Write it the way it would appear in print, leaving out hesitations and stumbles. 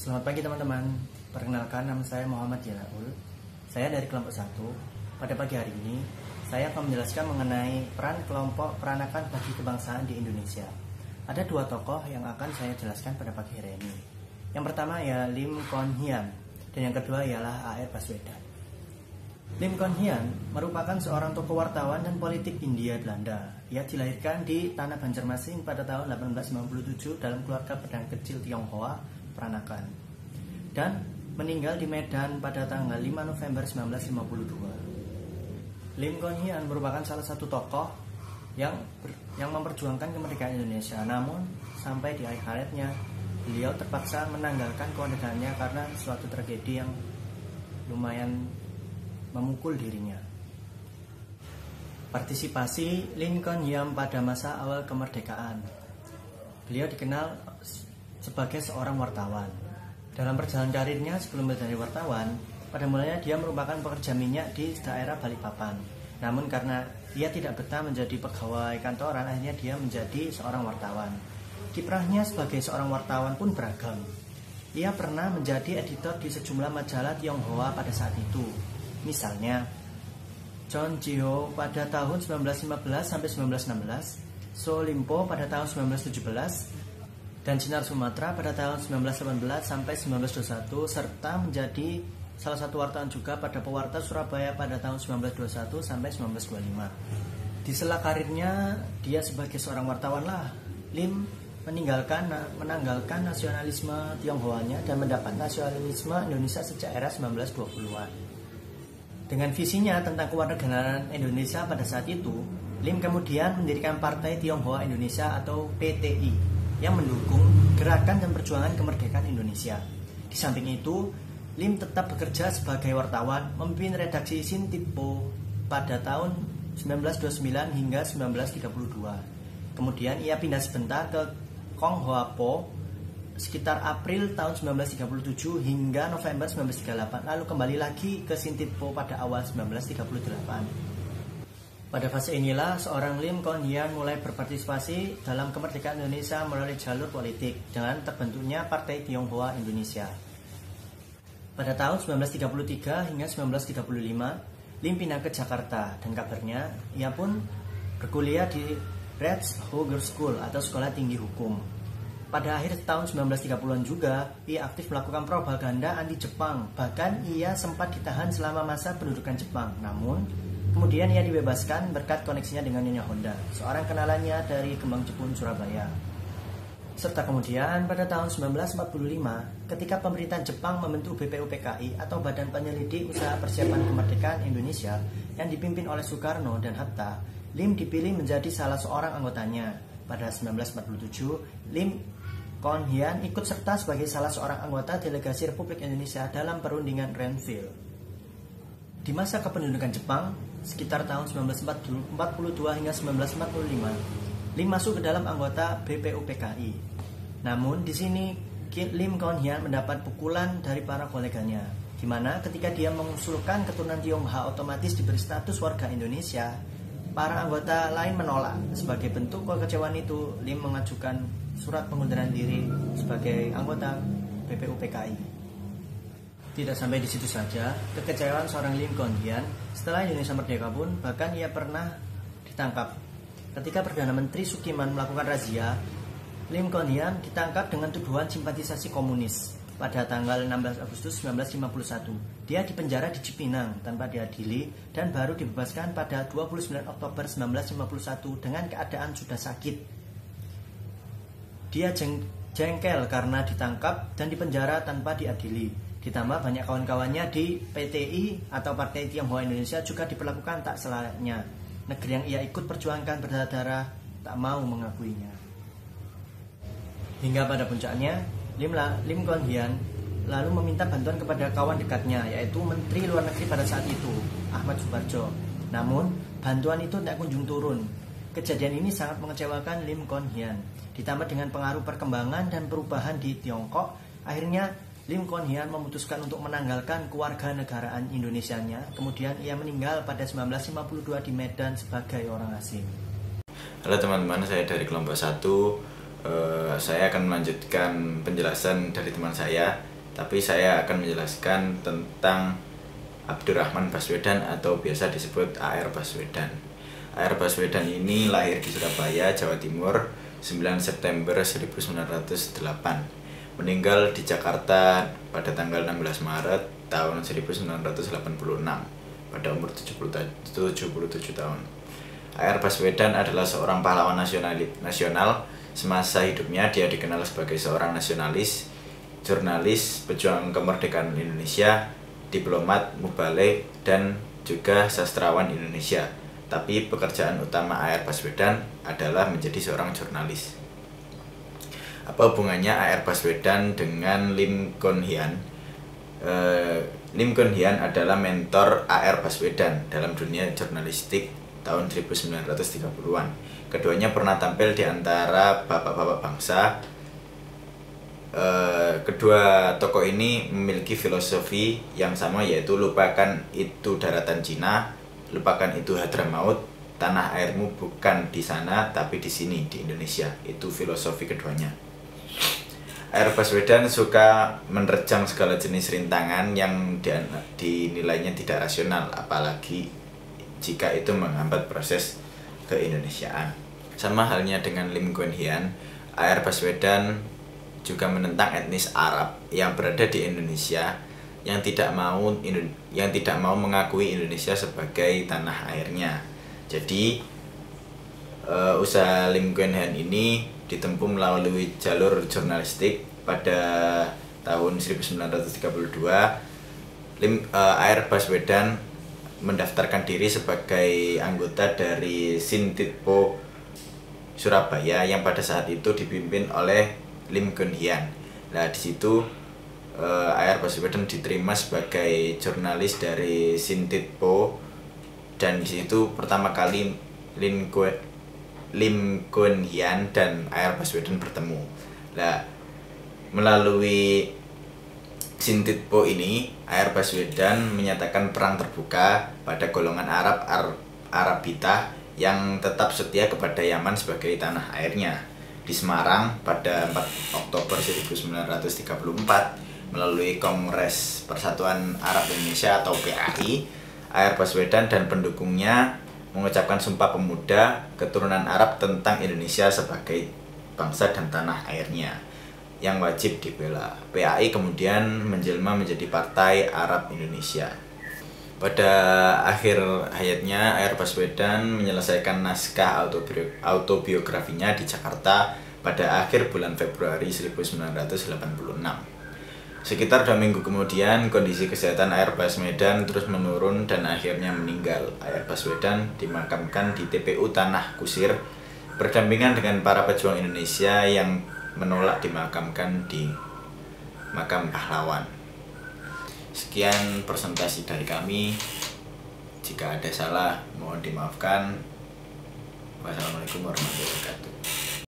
Selamat pagi teman-teman, perkenalkan nama saya Muhammad Jalaul. Saya dari kelompok 1. Pada pagi hari ini, saya akan menjelaskan mengenai peran kelompok peranakan bagi kebangsaan di Indonesia. Ada dua tokoh yang akan saya jelaskan pada pagi hari ini. Yang pertama ya Lim Kon Hian, dan yang kedua ialah A.R. Baswedan. Lim Kon Hian merupakan seorang tokoh wartawan dan politik Hindia Belanda. Ia dilahirkan di Tanah Banjarmasin pada tahun 1897 dalam keluarga pedang kecil Tionghoa Peranakan, dan meninggal di Medan pada tanggal 5 November 1952. Lim Kon Hian merupakan salah satu tokoh yang memperjuangkan kemerdekaan Indonesia. Namun sampai di akhir hayatnya beliau terpaksa menanggalkan kemerdekaannya karena suatu tragedi yang lumayan memukul dirinya. Partisipasi Lim Kon Hian pada masa awal kemerdekaan. Beliau dikenal sebagai seorang wartawan. Dalam perjalanan karirnya sebelum menjadi wartawan, pada mulanya dia merupakan pekerja minyak di daerah Balikpapan. Namun karena ia tidak betah menjadi pegawai kantoran, akhirnya dia menjadi seorang wartawan. Kiprahnya sebagai seorang wartawan pun beragam. Ia pernah menjadi editor di sejumlah majalah Tionghoa pada saat itu. Misalnya, Chon Ji-ho pada tahun 1915 sampai 1916, So Limpo pada tahun 1917, dan Sinar Sumatera pada tahun 1918 sampai 1921, serta menjadi salah satu wartawan juga pada Pewarta Surabaya pada tahun 1921 sampai 1925. Di sela karirnya dia sebagai seorang wartawan lah, Lim menanggalkan nasionalisme Tionghoanya dan mendapat nasionalisme Indonesia sejak era 1920-an. Dengan visinya tentang kewarganegaraan Indonesia pada saat itu, Lim kemudian mendirikan Partai Tionghoa Indonesia atau PTI yang mendukung gerakan dan perjuangan kemerdekaan Indonesia. Di samping itu, Lim tetap bekerja sebagai wartawan, memimpin redaksi Sintipo pada tahun 1929 hingga 1932. Kemudian ia pindah sebentar ke Kong Hoa Po sekitar April tahun 1937 hingga November 1938, lalu kembali lagi ke Sintipo pada awal 1938. Pada fase inilah seorang Lim Kon Hian mulai berpartisipasi dalam kemerdekaan Indonesia melalui jalur politik dengan terbentuknya Partai Tionghoa Indonesia. Pada tahun 1933 hingga 1935, Lim pindah ke Jakarta dan kabarnya ia pun berkuliah di Reds Hoger School atau Sekolah Tinggi Hukum. Pada akhir tahun 1930-an juga, ia aktif melakukan propaganda anti-Jepang. Bahkan ia sempat ditahan selama masa pendudukan Jepang. Namun, kemudian ia dibebaskan berkat koneksinya dengan Nyonya Honda, seorang kenalannya dari Kembang Jepun, Surabaya. Serta kemudian pada tahun 1945, ketika pemerintahan Jepang membentuk BPUPKI atau Badan Penyelidik Usaha Persiapan Kemerdekaan Indonesia yang dipimpin oleh Soekarno dan Hatta, Lim dipilih menjadi salah seorang anggotanya. Pada 1947, Lim Kon Hian ikut serta sebagai salah seorang anggota delegasi Republik Indonesia dalam perundingan Renville. Di masa kependudukan Jepang, sekitar tahun 1942 hingga 1945, Lim masuk ke dalam anggota BPUPKI. Namun di sini Lim Kon Hian mendapat pukulan dari para koleganya, di mana ketika dia mengusulkan keturunan Tionghoa otomatis diberi status warga Indonesia, para anggota lain menolak. Sebagai bentuk kekecewaan itu, Lim mengajukan surat pengunduran diri sebagai anggota BPUPKI. Tidak sampai di situ saja, kekecewaan seorang Lim Kon Hian setelah Indonesia merdeka pun bahkan ia pernah ditangkap. Ketika Perdana Menteri Sukiman melakukan razia, Lim Kon Hian ditangkap dengan tuduhan simpatisasi komunis. Pada tanggal 16 Agustus 1951, dia dipenjara di Cipinang tanpa diadili dan baru dibebaskan pada 29 Oktober 1951 dengan keadaan sudah sakit. Dia jengkel karena ditangkap dan dipenjara tanpa diadili. Ditambah banyak kawan-kawannya di PTI atau Partai Tionghoa Indonesia juga diperlakukan tak selayaknya. Negeri yang ia ikut perjuangkan berdarah-darah tak mau mengakuinya. Hingga pada puncaknya, Lim Kon Hian lalu meminta bantuan kepada kawan dekatnya, yaitu Menteri Luar Negeri pada saat itu, Ahmad Subarjo. Namun, bantuan itu tak kunjung turun. Kejadian ini sangat mengecewakan Lim Kon Hian. Ditambah dengan pengaruh perkembangan dan perubahan di Tiongkok, akhirnya Lim Kon Hian memutuskan untuk menanggalkan kewarganegaraan Indonesianya. Kemudian ia meninggal pada 1952 di Medan sebagai orang asing. Halo teman-teman, saya dari kelompok 1. Saya akan melanjutkan penjelasan dari teman saya tapi saya akan menjelaskan tentang Abdurrahman Baswedan atau biasa disebut A.R. Baswedan. A.R. Baswedan ini lahir di Surabaya, Jawa Timur 9 September 1908. Meninggal di Jakarta pada tanggal 16 Maret tahun 1986 pada umur 77 tahun. A.R. Baswedan adalah seorang pahlawan nasional. Semasa hidupnya dia dikenal sebagai seorang nasionalis, jurnalis, pejuang kemerdekaan Indonesia, diplomat, mubalik, dan juga sastrawan Indonesia. Tapi pekerjaan utama A.R. Baswedan adalah menjadi seorang jurnalis. Apa hubungannya A.R. Baswedan dengan Lim Kun Hyun? Lim Kun Hyun adalah mentor A.R. Baswedan dalam dunia jurnalistik tahun 1930-an. Keduanya pernah tampil di antara bapak-bapak bangsa. Kedua tokoh ini memiliki filosofi yang sama, yaitu lupakan itu daratan Cina, lupakan itu Hadramaut, tanah airmu bukan di sana tapi di sini, di Indonesia. Itu filosofi keduanya. A.R. Baswedan suka menerjang segala jenis rintangan yang dinilainya tidak rasional, apalagi jika itu menghambat proses keindonesiaan. Sama halnya dengan Lim Kun Hyun, A.R. Baswedan juga menentang etnis Arab yang berada di Indonesia yang tidak mau mengakui Indonesia sebagai tanah airnya. Jadi usaha Lim Kun Hyun ini ditempuh melalui jalur jurnalistik. Pada tahun 1932 A.R. Baswedan mendaftarkan diri sebagai anggota dari Sintitpo Surabaya yang pada saat itu dipimpin oleh Lim Kun Hyun. Nah, di situ A.R. Baswedan diterima sebagai jurnalis dari Sintitpo, dan di situ pertama kali Lim Kun Hyun dan A.R. Baswedan bertemu. Nah, melalui Sintitpo ini A.R. Baswedan menyatakan perang terbuka pada golongan Arabita yang tetap setia kepada Yaman sebagai tanah airnya. Di Semarang pada 4 Oktober 1934 melalui Kongres Persatuan Arab Indonesia atau PAI, A.R. Baswedan dan pendukungnya mengucapkan Sumpah Pemuda keturunan Arab tentang Indonesia sebagai bangsa dan tanah airnya yang wajib dibela. PAI kemudian menjelma menjadi Partai Arab Indonesia. Pada akhir hayatnya, A.R. Baswedan menyelesaikan naskah autobiografinya di Jakarta pada akhir bulan Februari 1986. Sekitar 2 minggu kemudian, kondisi kesehatan A.R. Baswedan terus menurun dan akhirnya meninggal. A.R. Baswedan dimakamkan di TPU Tanah Kusir berdampingan dengan para pejuang Indonesia yang menolak dimakamkan di makam pahlawan. Sekian presentasi dari kami. Jika ada salah, mohon dimaafkan. Wassalamualaikum warahmatullahi wabarakatuh.